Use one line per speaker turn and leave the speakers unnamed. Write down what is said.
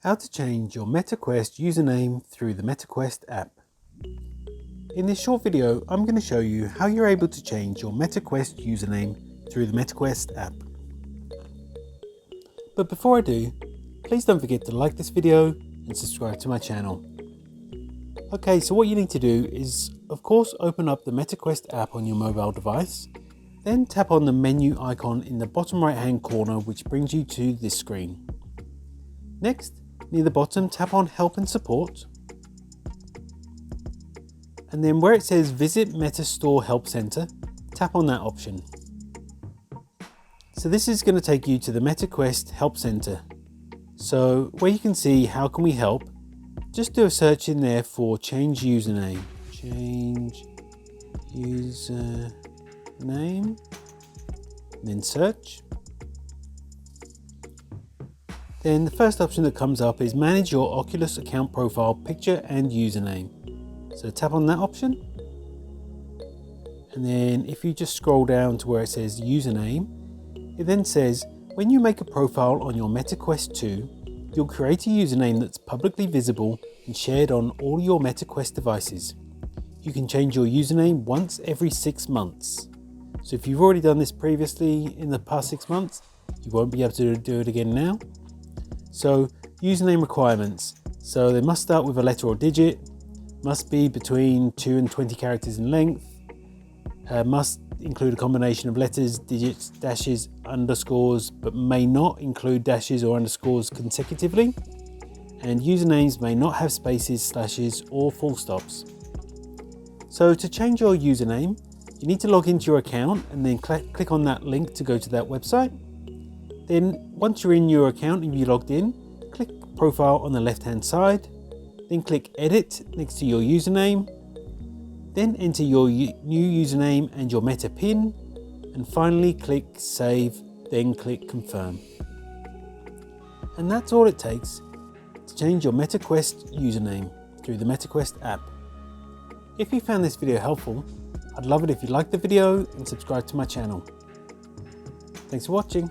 How to change your MetaQuest username through the MetaQuest app. In this short video, I'm going to show you how you're able to change your MetaQuest username through the MetaQuest app. But before I do, please don't forget to like this video and subscribe to my channel. Okay, so what you need to do is, of course, open up the MetaQuest app on your mobile device, then tap on the menu icon in the bottom right hand corner, which brings you to this screen. Next, near the bottom, tap on Help and Support. And then where it says Visit Meta Store Help Center, tap on that option. So this is going to take you to the MetaQuest Help Center. So where you can see how can we help, just do a search in there for change username. Change username, then search. Then the first option that comes up is manage your Oculus account profile picture and username. So tap on that option. And then if you just scroll down to where it says username, it then says when you make a profile on your MetaQuest 2, you'll create a username that's publicly visible and shared on all your MetaQuest devices. You can change your username once every 6 months. So if you've already done this previously in the past 6 months, you won't be able to do it again now. So username requirements. So they must start with a letter or digit, must be between 2 and 20 characters in length, must include a combination of letters, digits, dashes, underscores, but may not include dashes or underscores consecutively. And usernames may not have spaces, slashes, or full stops. So to change your username, you need to log into your account and then click on that link to go to that website. Then once you're in your account and you logged in, click Profile on the left hand side, then click Edit next to your username, then enter your new username and your Meta PIN, and finally click Save, then click Confirm. And that's all it takes to change your MetaQuest username through the MetaQuest app. If you found this video helpful, I'd love it if you liked the video and subscribe to my channel. Thanks for watching.